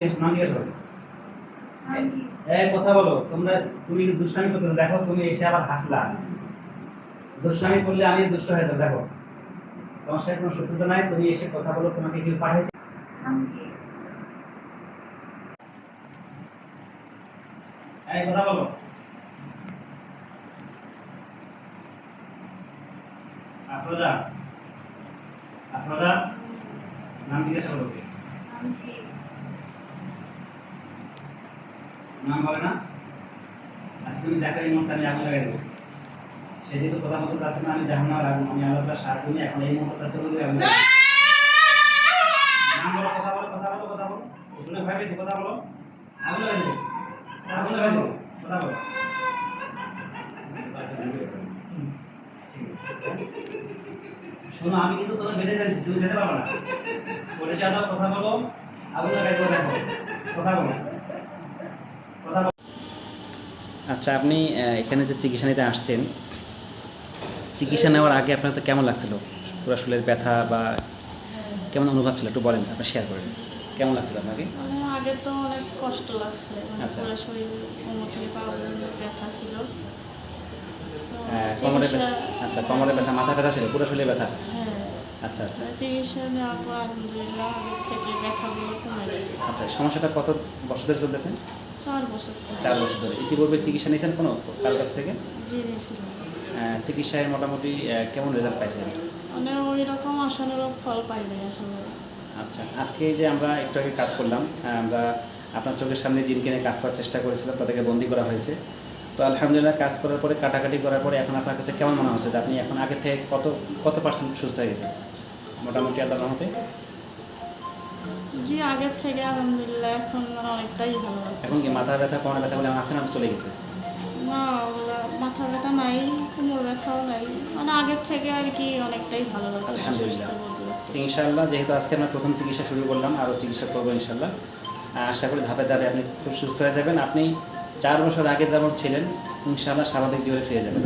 নাম জিজ্ঞেস করো। কথা বলো তোমরা। তুমি কি দুষ্টামি করতেছো? দেখো তুমি এসে আবার হাসলা। দুষ্টামি করলে আমি দুষ্ট হয়ে যাবো। দেখো তোমার সাথে কোনো শত্রুতা নাই, তুমি এসে কথা বলো। তোমাকে কেউ পাঠাইছে? কথা বলো। আফরোজা, আফরোজা নাম জিজ্ঞেস করো। নাম বলে না? আজকে তুমি দেখো এই মুহূর্তে আমি আগুন লাগাই দেবো। সে যেহেতু কথা বলতে পারছে না, আমি জাহান্নামের আগুন, আমি আল্লাহর সাহায্য নিয়ে এখন এই মুহূর্তে চলে যাবে আগুন লাগাই দেবো। নাম বলো, কথা বলো, কথা বলো, কথা বলো। শুনে ভয় পেয়েছি, কথা বলো। আগুন লাগাই দেবো, আগুন লাগাই দেবো, কথা বলো। শোনো, আমি কিন্তু তোকে বেঁধে ফেলছি, তুমি যেতে পারবে না। পরিচয় দাও, কথা বলো। আগুন লাগাই দেবো, দেখো কথা বলো, কথা বলো। আচ্ছা, আপনি এখানে যে চিকিৎসা নিতে আসছেন, চিকিৎসা নেওয়ার আগে আপনার কাছে কেমন লাগছিল? পুরো শরীরের ব্যথা বা কেমন অনুভব ছিল একটু বলেন, আপনি শেয়ার করেন। কেমন লাগছিল আপনাকে? আগে তো অনেক কষ্ট লাগছে, আচ্ছা। পুরো শরীর কোমর থেকে পা পর্যন্ত ব্যথা ছিল। কোমরে আচ্ছা, কোমরে ব্যথা, মাথা ব্যথা ছিল, পুরো শরীরে ব্যথা? হ্যাঁ। আচ্ছা আচ্ছা চিকিৎসা নেওয়ার পর আলহামদুলিল্লাহ আগের থেকে ব্যথাগুলো কমে গেছে। আচ্ছা, সমস্যাটা কত বছর ধরে চলতেছে? 4 বছর থেকে। 4 বছর ধরে। ইতিপূর্বে চিকিৎসা নিয়েছেন কোনো কারোর কাছ থেকে? জি নিয়েছিলাম। চিকিৎসায় মোটামুটি কেমন রেজাল্ট পাইছেন? মানে ওই রকম আশানুরূপ ফল পাই নাই আসলে। আচ্ছা, আজকে যে আমরা একটু আগে কাজ করলাম, আমরা আপনার চোখের সামনে জিনকে নিয়ে কাজ করার চেষ্টা করেছিলাম, তাদেরকে বন্দি করা হয়েছে। তো আলহামদুলিল্লাহ কাজ করার পরে, কাটাকাটি করার পরে এখন আপনার কাছে কেমন মনে হচ্ছে যে আপনি এখন আগের থেকে কত পার্সেন্ট সুস্থ হয়ে গেছেন মোটামুটি আল্লাহর রহমতে? জি আগের থেকে আলহামদুলিল্লাহ এখন অনেকটাই ভালো লাগছে। এখন কি মাথা ব্যথা, কোমর ব্যথা বলে আছেন, আর চলে গেছে? না, মাথা ব্যথা নাই, কোমর ব্যথাও নাই, মানে আগের থেকে আর কি অনেকটাই ভালো লাগছে। আলহামদুলিল্লাহ। ইনশাআল্লাহ, যেহেতু আজকে আমরা প্রথম চিকিৎসা শুরু করলাম, আরও চিকিৎসা করবো ইনশাআল্লাহ। আশা করি ধাপে ধাপে আপনি খুব সুস্থ হয়ে যাবেন। আপনি 4 বছর আগে যেমন ছিলেন, ইনশাআল্লাহ স্বাভাবিক জীবনে ফিরে যাবেন।